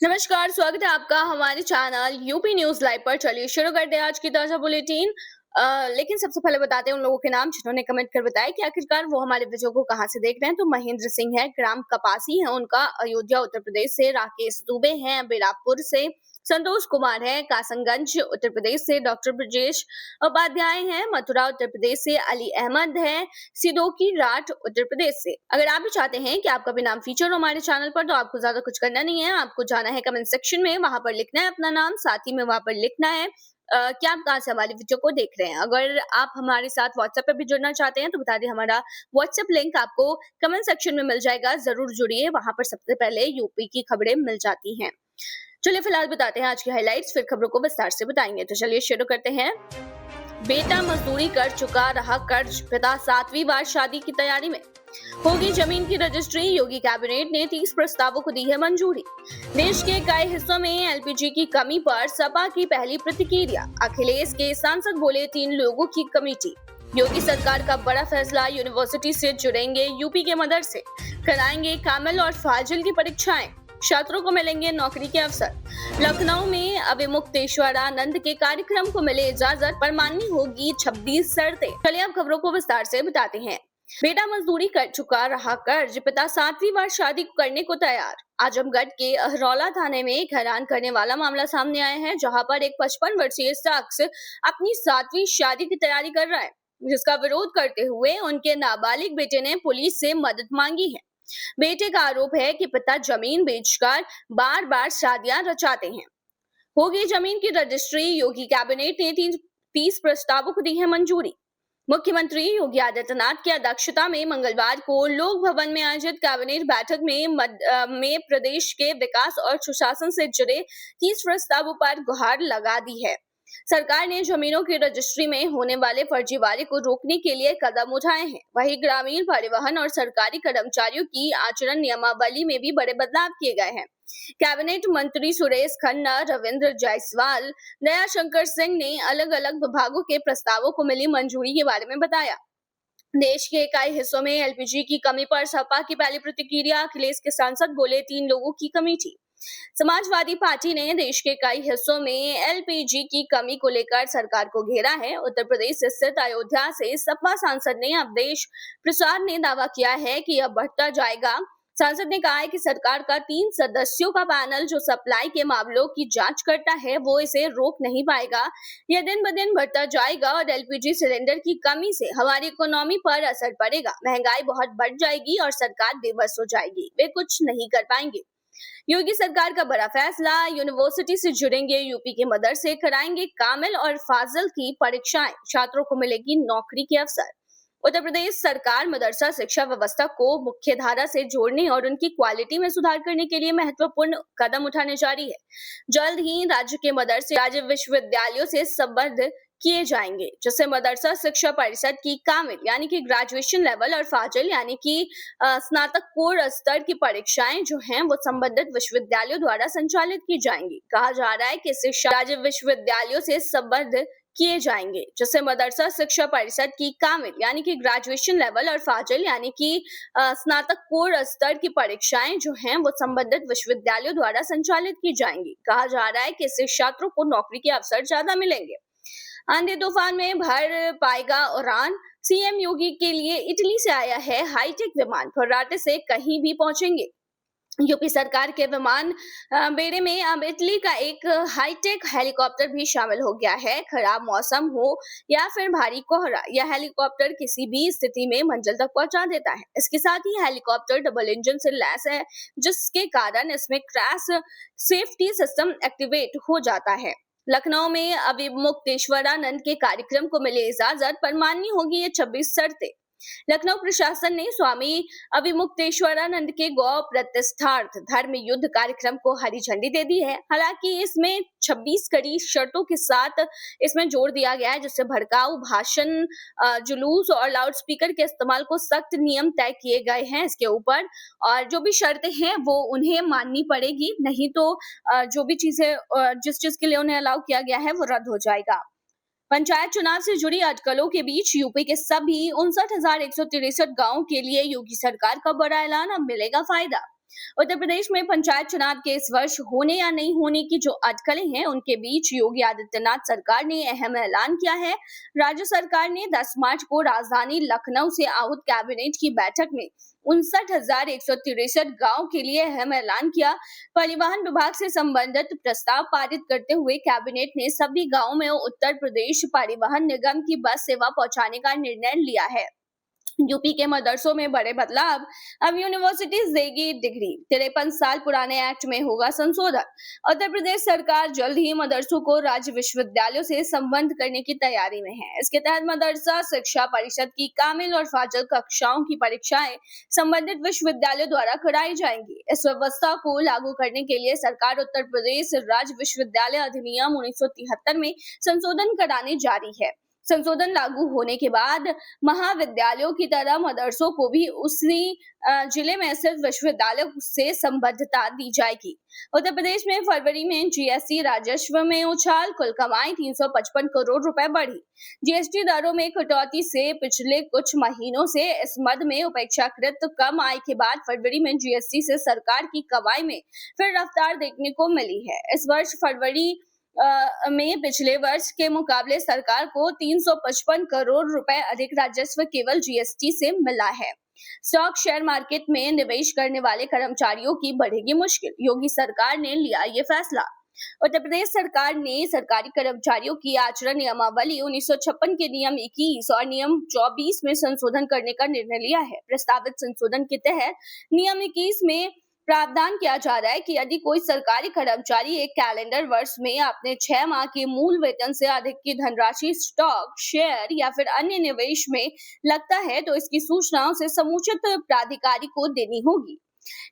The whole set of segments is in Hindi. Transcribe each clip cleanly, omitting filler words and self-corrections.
नमस्कार, स्वागत है आपका हमारे चैनल यूपी न्यूज़ लाइव पर। चलिए शुरू करते हैं आज की ताज़ा बुलेटिन। लेकिन सबसे पहले बताते हैं उन लोगों के नाम जिन्होंने कमेंट कर बताया कि आखिरकार वो हमारे वीडियो को कहाँ से देख रहे हैं। तो महेंद्र सिंह है, ग्राम कपासी है उनका, अयोध्या उत्तर प्रदेश से। राकेश दुबे हैं, बेलापुर से। संतोष कुमार है, कासमगंज उत्तर प्रदेश से। डॉक्टर ब्रजेश उपाध्याय हैं, मथुरा उत्तर प्रदेश से। अली अहमद है, सिदोकी राठ उत्तर प्रदेश से। अगर आप भी चाहते हैं कि आपका भी नाम फीचर हो हमारे चैनल पर, तो आपको ज्यादा कुछ करना नहीं है, आपको जाना है कमेंट सेक्शन में, वहां पर लिखना है अपना नाम, साथ ही में वहां पर लिखना है कि आप कहाँ से हमारी वीडियो को देख रहे हैं। अगर आप हमारे साथ व्हाट्सएप पे भी जुड़ना चाहते हैं तो बता दें, हमारा व्हाट्सएप लिंक आपको कमेंट सेक्शन में मिल जाएगा, जरूर जुड़िए, वहां पर सबसे पहले यूपी की खबरें मिल जाती हैं। चलिए फिलहाल बताते हैं आज की हाइलाइट्स, फिर खबरों को विस्तार से बताएंगे। तो चलिए शुरू करते हैं। बेटा मजदूरी कर चुका रहा कर्ज, पिता 7वीं बार शादी की तैयारी में। होगी जमीन की रजिस्ट्री, योगी कैबिनेट ने 30 प्रस्तावों को दी है मंजूरी। देश के कई हिस्सों में एलपीजी की कमी पर सपा की पहली प्रतिक्रिया। अखिलेश के सांसद बोले 3 लोगों की कमेटी। योगी सरकार का बड़ा फैसला, यूनिवर्सिटी से जुड़ेंगे यूपी के मदरसे, कराएंगे कामिल और फाजिल की परीक्षाएं, छात्रों को मिलेंगे नौकरी के अवसर। लखनऊ में अभिमुक्तेश्वरानंद के कार्यक्रम को मिले इजाजत, पर माननी होगी 26 शर्तें। चलिए अब खबरों को विस्तार से बताते हैं। बेटा मजदूरी कर चुका रहा कर्ज, पिता 7वीं बार शादी करने को तैयार। आजमगढ़ के अहरौला थाने में एक हैरान करने वाला मामला सामने आया है, जहां पर एक 55 वर्षीय शख्स अपनी 7वीं शादी की तैयारी कर रहा है, जिसका विरोध करते हुए उनके नाबालिग बेटे ने पुलिस से मदद मांगी है। बेटे का आरोप है कि पिता जमीन बेचकर बार बार शादियां रचाते हैं। होगी जमीन की रजिस्ट्री, योगी कैबिनेट ने 30 प्रस्तावों को दी है मंजूरी। मुख्यमंत्री योगी आदित्यनाथ की अध्यक्षता में मंगलवार को लोक भवन में आयोजित कैबिनेट बैठक में प्रदेश के विकास और सुशासन से जुड़े 30 प्रस्तावों पर गुहार लगा दी है। सरकार ने जमीनों की रजिस्ट्री में होने वाले फर्जीवाड़े को रोकने के लिए कदम उठाए हैं। वहीं ग्रामीण परिवहन और सरकारी कर्मचारियों की आचरण नियमावली में भी बड़े बदलाव किए गए हैं। कैबिनेट मंत्री सुरेश खन्ना, रविंद्र जायसवाल, दयाशंकर सिंह ने अलग अलग विभागों के प्रस्तावों को मिली मंजूरी के बारे में बताया। देश के कई हिस्सों में एलपीजी की कमी पर सपा की पहली प्रतिक्रिया। अखिलेश के सांसद बोले 3 लोगों की कमेटी। समाजवादी पार्टी ने देश के कई हिस्सों में एलपीजी की कमी को लेकर सरकार को घेरा है। उत्तर प्रदेश स्थित अयोध्या से सपा सांसद ने अवधेश प्रसाद ने दावा किया है कि यह बढ़ता जाएगा। सांसद ने कहा है कि सरकार का 3 सदस्यों का पैनल जो सप्लाई के मामलों की जांच करता है, वो इसे रोक नहीं पाएगा। यह दिन ब दिन बढ़ता जाएगा और एलपीजी सिलेंडर की कमी से हमारी इकोनॉमी पर असर पड़ेगा। महंगाई बहुत बढ़ जाएगी और सरकार बेबस हो जाएगी, वे कुछ नहीं कर पाएंगे। योगी सरकार का बड़ा फैसला, यूनिवर्सिटी से जुड़ेंगे यूपी के मदरसे, कराएंगे कामिल और फाजिल की परीक्षाएं, छात्रों को मिलेगी नौकरी के अवसर। उत्तर प्रदेश सरकार मदरसा शिक्षा व्यवस्था को मुख्य धारा से जोड़ने और उनकी क्वालिटी में सुधार करने के लिए महत्वपूर्ण कदम उठाने जा रही है। जल्द ही राज्य के मदरसे राज्य विश्वविद्यालयों से संबद्ध किए जाएंगे, जिससे मदरसा शिक्षा परिषद की कामिल यानी कि ग्रेजुएशन लेवल और फाजिल यानी कि स्नातकोत्तर स्तर की परीक्षाएं जो हैं वो संबंधित विश्वविद्यालयों द्वारा संचालित की जाएंगी। कहा जा रहा है कि शिक्षा राज्य विश्वविद्यालयों से संबद्ध किए जाएंगे, जिससे मदरसा शिक्षा परिषद की कामिल यानी कि ग्रेजुएशन लेवल और फाजिल यानी कि स्नातकोत्तर स्तर की परीक्षाएं जो हैं वो संबंधित विश्वविद्यालयों द्वारा संचालित की जाएंगी। कहा जा रहा है कि इससे छात्रों को नौकरी के अवसर ज्यादा मिलेंगे। आंधी तूफान में भर पाएगा उड़ान, सीएम योगी के लिए इटली से आया है हाईटेक विमान, फर्राटे से कहीं भी पहुंचेंगे। यूपी सरकार के विमान बेड़े में अब इटली का एक हाईटेक हेलीकॉप्टर भी शामिल हो गया है। खराब मौसम हो या फिर भारी कोहरा, यह हेलीकॉप्टर किसी भी स्थिति में मंजिल तक पहुंचा देता है। इसके साथ ही हेलीकॉप्टर डबल इंजन से लैस है, जिसके कारण इसमें क्रैश सेफ्टी सिस्टम एक्टिवेट हो जाता है। लखनऊ में अभिमुक्तेश्वरानंद के कार्यक्रम को मिले इजाजत, पर माननी होगी ये 26 शर्तें। लखनऊ प्रशासन ने स्वामी अभिमुक्तेश्वरानंद के गौ प्रतिष्ठार्थ धर्म युद्ध कार्यक्रम को हरी झंडी दे दी है। हालांकि इसमें 26 कड़ी शर्तों के साथ इसमें जोड़ दिया गया है, जिससे भड़काऊ भाषण, जुलूस और लाउड स्पीकर के इस्तेमाल को सख्त नियम तय किए गए हैं इसके ऊपर, और जो भी शर्तें हैं वो उन्हें माननी पड़ेगी, नहीं तो जो भी चीजें जिस चीज के लिए उन्हें अलाउ किया गया है वो रद्द हो जाएगा। पंचायत चुनाव से जुड़ी अटकलों के बीच यूपी के सभी 59,163 गांवों के लिए योगी सरकार का बड़ा ऐलान, अब मिलेगा फायदा। उत्तर प्रदेश में पंचायत चुनाव के इस वर्ष होने या नहीं होने की जो अटकलें हैं, उनके बीच योगी आदित्यनाथ सरकार ने अहम ऐलान किया है। राज्य सरकार ने 10 मार्च को राजधानी लखनऊ से आहूत कैबिनेट की बैठक में 59,163 गांव के लिए अहम ऐलान किया। परिवहन विभाग से संबंधित प्रस्ताव पारित करते हुए कैबिनेट ने सभी गांवों में उत्तर प्रदेश परिवहन निगम की बस सेवा पहुंचाने का निर्णय लिया है। यूपी के मदरसों में बड़े बदलाव, अब यूनिवर्सिटीज देगी डिग्री, 53 साल पुराने एक्ट में होगा संशोधन। उत्तर प्रदेश सरकार जल्द ही मदरसों को राज्य विश्वविद्यालयों से संबद्ध करने की तैयारी में है। इसके तहत मदरसा शिक्षा परिषद की कामिल और फाजिल कक्षाओं की परीक्षाएं संबंधित विश्वविद्यालयों द्वारा कराई जाएंगी। इस व्यवस्था को लागू करने के लिए सरकार उत्तर प्रदेश राज्य विश्वविद्यालय अधिनियम 1973 में संशोधन कराने जारी है। संशोधन लागू होने के बाद महाविद्यालयों की तरह मदरसों को भी उसी जिले में स्थित विश्वविद्यालय से संबद्धता दी जाएगी। उत्तर प्रदेश में फरवरी में जीएसटी राजस्व में उछाल, कुल कमाई 355 करोड़ रुपए बढ़ी। जीएसटी दरों में कटौती से पिछले कुछ महीनों से इस मद में अपेक्षाकृत कम आय के बाद फरवरी में जीएसटी से सरकार की कमाई में फिर रफ्तार देखने को मिली है। इस वर्ष फरवरी में पिछले वर्ष के मुकाबले सरकार को 355 करोड़ रुपए अधिक राजस्व केवल जीएसटी से मिला है। स्टॉक शेयर मार्केट में निवेश करने वाले कर्मचारियों की बढ़ेगी मुश्किल, योगी सरकार ने लिया ये फैसला। उत्तर प्रदेश सरकार ने सरकारी कर्मचारियों की आचरण नियमावली 1956 के नियम 21 और नियम 24 में संशोधन करने का निर्णय लिया है। प्रस्तावित संशोधन के तहत नियम 21 में प्रावधान किया जा रहा है कि यदि कोई सरकारी कर्मचारी एक कैलेंडर वर्ष में अपने 6 माह के मूल वेतन से अधिक की धनराशि स्टॉक, शेयर या फिर अन्य निवेश में लगता है तो इसकी सूचना उसे समुचित प्राधिकारी को देनी होगी।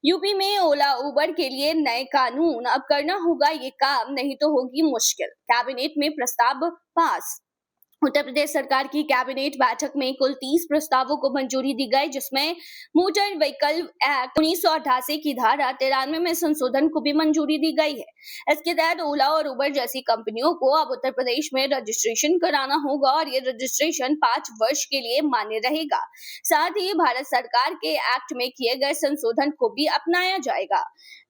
यूपी में ओला उबर के लिए नए कानून, अब करना होगा ये काम, नहीं तो होगी मुश्किल। कैबिनेट में प्रस्ताव पास। उत्तर प्रदेश सरकार की कैबिनेट बैठक में कुल 30 प्रस्तावों को मंजूरी दी गई, जिसमें मोटर व्हीकल एक्ट 1988 की धारा 93 में संशोधन को भी मंजूरी दी गई है। इसके तहत ओला और उबर जैसी कंपनियों को अब उत्तर प्रदेश में रजिस्ट्रेशन कराना होगा और ये रजिस्ट्रेशन 5 वर्ष के लिए मान्य रहेगा। साथ ही भारत सरकार के एक्ट में किए गए संशोधन को भी अपनाया जाएगा।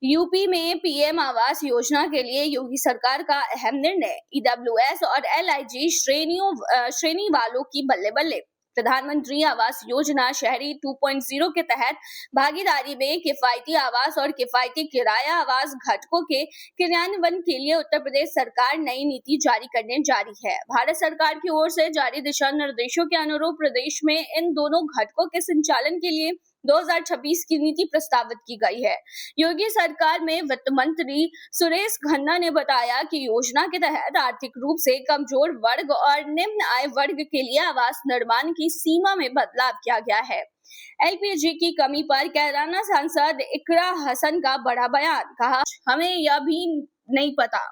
यूपी में पीएम आवास योजना के लिए योगी सरकार का अहम निर्णय, ईडब्ल्यूएस और एलआईजी श्रेणी वालों की बल्ले बल्ले। प्रधानमंत्री आवास योजना शहरी 2.0 के तहत भागीदारी में किफायती आवास और किफायती किराया आवास घटकों के क्रियान्वयन के लिए उत्तर प्रदेश सरकार नई नीति जारी करने जा रही है। भारत सरकार की ओर से जारी दिशा निर्देशों के अनुरूप प्रदेश में इन दोनों घटकों के संचालन के लिए 2026 की नीति प्रस्तावित की गई है। योगी सरकार में वित्त मंत्री सुरेश खन्ना ने बताया कि योजना के तहत आर्थिक रूप से कमजोर वर्ग और निम्न आय वर्ग के लिए आवास निर्माण की सीमा में बदलाव किया गया है। एलपीजी की कमी पर कैराना सांसद इकरा हसन का बड़ा बयान, कहा हमें यह भी नहीं पता।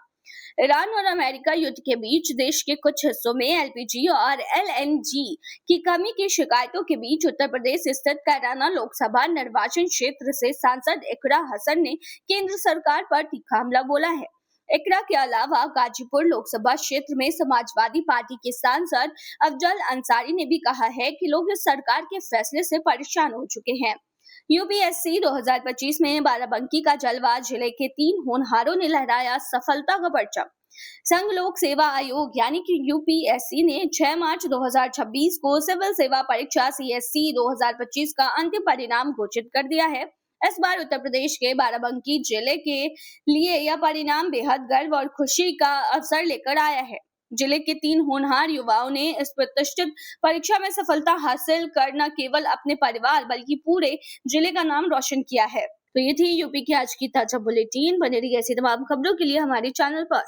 ईरान और अमेरिका युद्ध के बीच देश के कुछ हिस्सों में एलपीजी और एलएनजी की कमी की शिकायतों के बीच उत्तर प्रदेश स्थित कैराना लोकसभा निर्वाचन क्षेत्र से सांसद इकरा हसन ने केंद्र सरकार पर तीखा हमला बोला है। इकरा के अलावा गाजीपुर लोकसभा क्षेत्र में समाजवादी पार्टी के सांसद अफजल अंसारी ने भी कहा है कि लोग इस सरकार के फैसले से परेशान हो चुके हैं। यूपीएससी 2025 में बाराबंकी का जलवा, जिले के 3 होनहारों ने लहराया सफलता का परचम। संघ लोक सेवा आयोग यानी कि यूपीएससी ने 6 मार्च 2026 को सिविल सेवा परीक्षा सीएससी 2025 का अंतिम परिणाम घोषित कर दिया है। इस बार उत्तर प्रदेश के बाराबंकी जिले के लिए यह परिणाम बेहद गर्व और खुशी का अवसर लेकर आया है। जिले के 3 होनहार युवाओं ने इस प्रतिष्ठित परीक्षा में सफलता हासिल कर न केवल अपने परिवार बल्कि पूरे जिले का नाम रोशन किया है। तो ये थी यूपी की आज की ताजा बुलेटिन। बने रहिए ऐसी तमाम खबरों के लिए हमारे चैनल पर।